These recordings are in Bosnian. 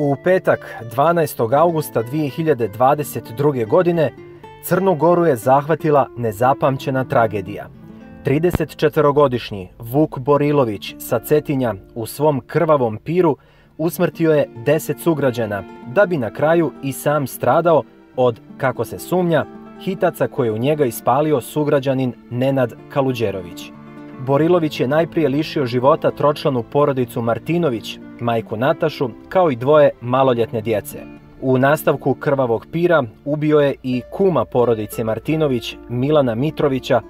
U petak 12. augusta 2022. godine Crnu Goru je zahvatila nezapamćena tragedija. 34-godišnji Vuk Borilović sa Cetinja u svom krvavom piru usmrtio je 10 sugrađana, da bi na kraju i sam stradao od, kako se sumnja, hitaca koje je u njega ispalio sugrađanin Nenad Kaluđerović. Borilović je najprije lišio života tročlanu porodicu Martinović, majku Natašu, kao i dvoje maloljetne djece. U nastavku krvavog pira ubio je i kuma porodice Martinović, Milana Mitrovića,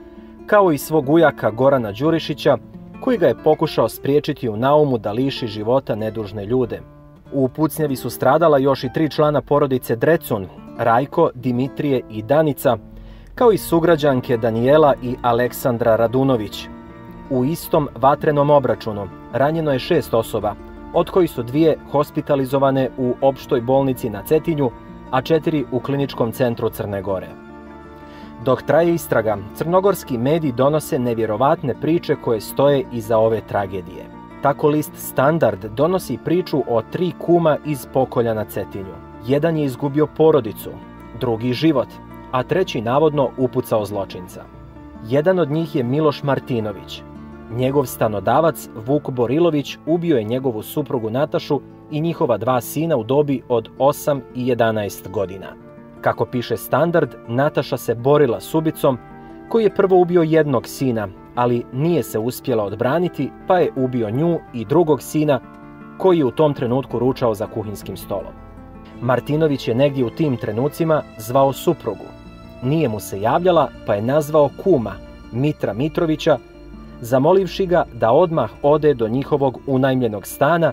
kao i svog ujaka Gorana Đurišića, koji ga je pokušao spriječiti u naumu da liši života nedužne ljude. U pucnjavi su stradala još i 3 člana porodice Drecun, Rajko, Dimitrije i Danica, kao i sugrađanke Danijela i Aleksandra Radunović. U istom vatrenom obračunu ranjeno je 6 osoba, od kojih su 2 hospitalizovane u opštoj bolnici na Cetinju, a 4 u kliničkom centru Crne Gore. Dok traje istraga, crnogorski mediji donose nevjerovatne priče koje stoje iza ove tragedije. Tako list Standard donosi priču o 3 kuma iz pokolja na Cetinju. Jedan je izgubio porodicu, drugi život, a treći navodno upucao zločinca. Jedan od njih je Miloš Martinović. Njegov stanodavac Vuk Borilović ubio je njegovu suprugu Natašu i njihova 2 sina u dobi od 8 i 11 godina. Kako piše Standard, Nataša se borila s ubicom, koji je prvo ubio jednog sina, ali nije se uspjela odbraniti, pa je ubio nju i drugog sina, koji je u tom trenutku ručao za kuhinskim stolom. Martinović je negdje u tim trenucima zvao suprugu. Nije mu se javljala, pa je nazvao kuma, Mitra Mitrovića, zamolivši ga da odmah ode do njihovog unajmljenog stana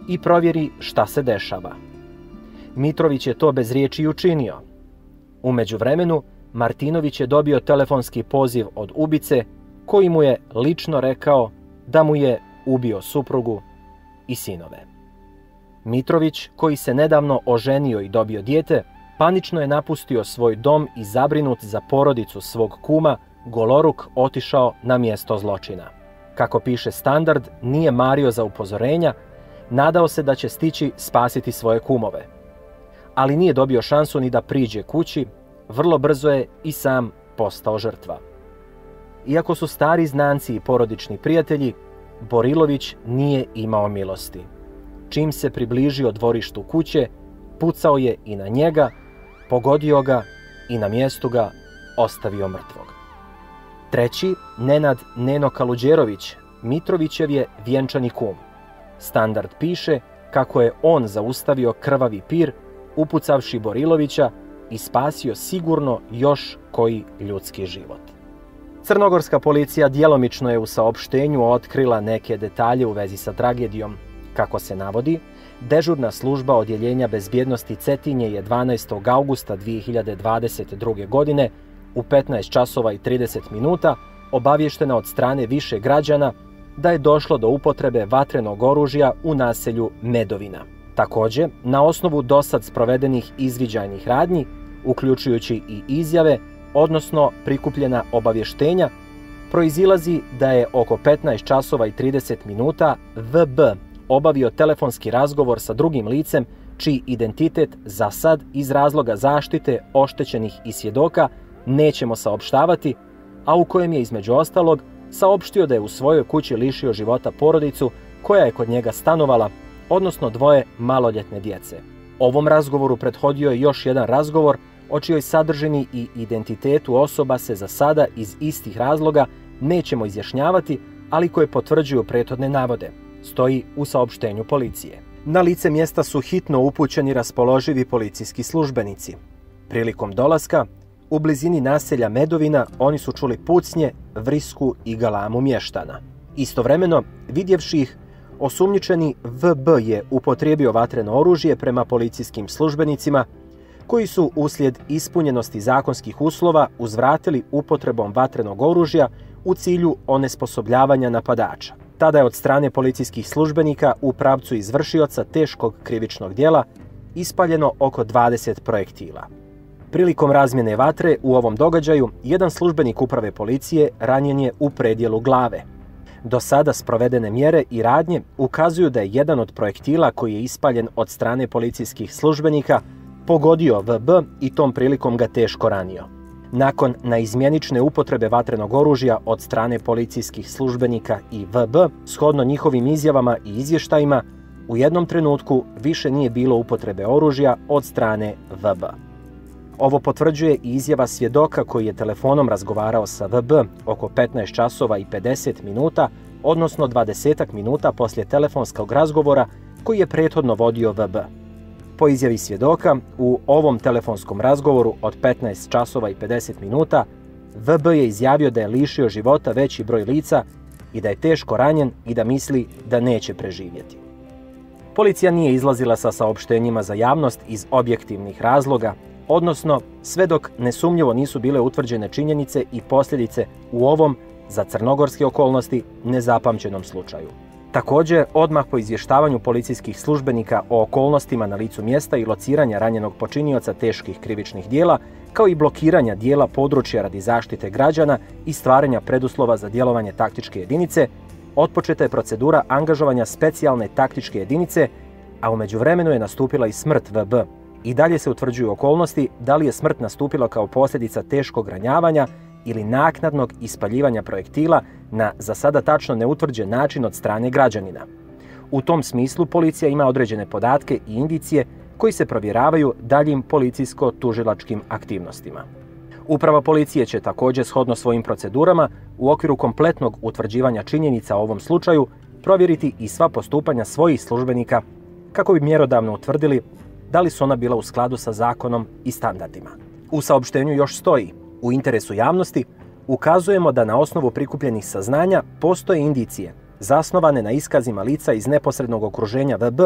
i provjeri šta se dešava. Mitrović je to bez riječi i učinio. U međuvremenu, Martinović je dobio telefonski poziv od ubice, koji mu je lično rekao da mu je ubio suprugu i sinove. Mitrović, koji se nedavno oženio i dobio dijete, panično je napustio svoj dom i zabrinut za porodicu svog kuma, goloruk otišao na mjesto zločina. Kako piše Standard, nije mario za upozorenja, nadao se da će stići spasiti svoje kumove. Ali nije dobio šansu ni da priđe kući, vrlo brzo je i sam postao žrtva. Iako su stari znanci i porodični prijatelji, Borilović nije imao milosti. Čim se približio dvorištu kuće, pucao je i na njega, pogodio ga i na mjestu ga ostavio mrtvog. Treći, Nenad Neno Kaluđerović, Mitrovićev je vjenčani kum. Standard piše kako je on zaustavio krvavi pir, upucavši Borilovića i spasio sigurno još koji ljudski život. Crnogorska policija djelomično je u saopštenju otkrila neke detalje u vezi sa tragedijom. Kako se navodi, dežurna služba Odjeljenja bezbjednosti Cetinje je 12. augusta 2022. godine u 15 časova i 30 minuta obavještena od strane više građana da je došlo do upotrebe vatrenog oružja u naselju Medovina. Također, na osnovu dosad sprovedenih izviđajnih radnji, uključujući i izjave, odnosno prikupljena obavještenja, proizilazi da je oko 15 časova i 30 minuta VB obavio telefonski razgovor sa drugim licem čiji identitet za sad iz razloga zaštite oštećenih i svjedoka nećemo saopštavati, a u kojem je između ostalog saopštio da je u svojoj kući lišio života porodicu koja je kod njega stanovala, odnosno 2 maloljetne djece. Ovom razgovoru prethodio je još jedan razgovor o čijoj sadržini i identitetu osoba se za sada iz istih razloga nećemo izjašnjavati, ali koje potvrđuju prethodne navode, stoji u saopštenju policije. Na lice mjesta su hitno upućeni raspoloživi policijski službenici. Prilikom dolaska, u blizini naselja Medovina oni su čuli pucnje, vrisku i galamu mještana. Istovremeno, vidjevši ih, osumnjičeni VB je upotrijebio vatreno oružje prema policijskim službenicima, koji su uslijed ispunjenosti zakonskih uslova uzvratili upotrebom vatrenog oružja u cilju onesposobljavanja napadača. Tada je od strane policijskih službenika u pravcu izvršioca teškog krivičnog djela ispaljeno oko 20 projektila. Prilikom razmjene vatre u ovom događaju, jedan službenik uprave policije ranjen je u predjelu glave. Do sada sprovedene mjere i radnje ukazuju da je jedan od projektila koji je ispaljen od strane policijskih službenika pogodio VB i tom prilikom ga teško ranio. Nakon naizmjenične upotrebe vatrenog oružja od strane policijskih službenika i VB, shodno njihovim izjavama i izvještajima, u jednom trenutku više nije bilo upotrebe oružja od strane VB. Ovo potvrđuje i izjava svjedoka koji je telefonom razgovarao sa VB oko 15 časova i 50 minuta, odnosno 20 minuta poslije telefonskog razgovora koji je prethodno vodio VB. Po izjavi svjedoka, u ovom telefonskom razgovoru od 15 časova i 50 minuta, VB je izjavio da je lišio života veći broj lica i da je teško ranjen i da misli da neće preživjeti. Policija nije izlazila sa saopštenjima za javnost iz objektivnih razloga, odnosno sve dok nesumnjivo nisu bile utvrđene činjenice i posljedice u ovom, za crnogorske okolnosti, nezapamćenom slučaju. Također, odmah po izvještavanju policijskih službenika o okolnostima na licu mjesta i lociranja ranjenog počinioca teških krivičnih dijela, kao i blokiranja dijela područja radi zaštite građana i stvaranja preduslova za djelovanje taktičke jedinice, otpočeta je procedura angažovanja specijalne taktičke jedinice, a u međuvremenu je nastupila i smrt VB. I dalje se utvrđuju okolnosti da li je smrt nastupila kao posljedica teškog ranjavanja ili naknadnog ispaljivanja projektila na za sada tačno neutvrđen način od strane građanina. U tom smislu policija ima određene podatke i indicije koji se provjeravaju daljim policijsko-tužilačkim aktivnostima. Uprava policije će također shodno svojim procedurama u okviru kompletnog utvrđivanja činjenica o ovom slučaju provjeriti i sva postupanja svojih službenika kako bi mjerodavno utvrdili da li su ona bila u skladu sa zakonom i standardima. U saopštenju još stoji: u interesu javnosti ukazujemo da na osnovu prikupljenih saznanja postoje indicije zasnovane na iskazima lica iz neposrednog okruženja VB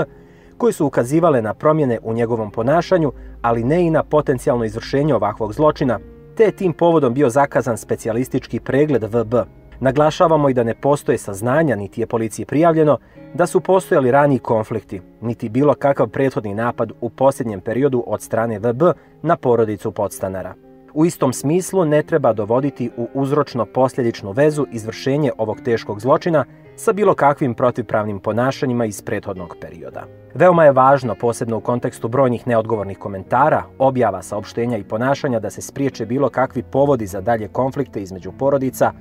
koji su ukazivale na promjene u njegovom ponašanju, ali ne i na potencijalno izvršenje ovakvog zločina, te je tim povodom bio zakazan specijalistički pregled VB. Naglašavamo i da ne postoje saznanja, niti je policiji prijavljeno, da su postojali raniji konflikti, niti bilo kakav prethodni napad u posljednjem periodu od strane VB na porodicu podstanara. U istom smislu ne treba dovoditi u uzročno-posljedičnu vezu izvršenje ovog teškog zločina sa bilo kakvim protivpravnim ponašanjima iz prethodnog perioda. Veoma je važno, posebno u kontekstu brojnih neodgovornih komentara, objava, saopštenja i ponašanja, da se spriječe bilo kakvi povodi za dalje konflikte između porodica,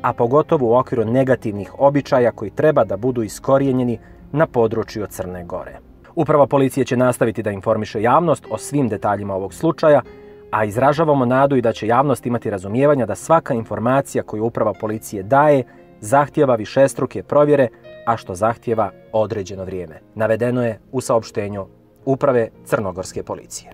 a pogotovo u okviru negativnih običaja koji treba da budu iskorijenjeni na području Crne Gore. Uprava policije će nastaviti da informiše javnost o svim detaljima ovog slučaja, a izražavamo nadu i da će javnost imati razumijevanja da svaka informacija koju uprava policije daje zahtijeva višestruke provjere, a što zahtijeva određeno vrijeme. Navedeno je u saopštenju Uprave Crnogorske policije.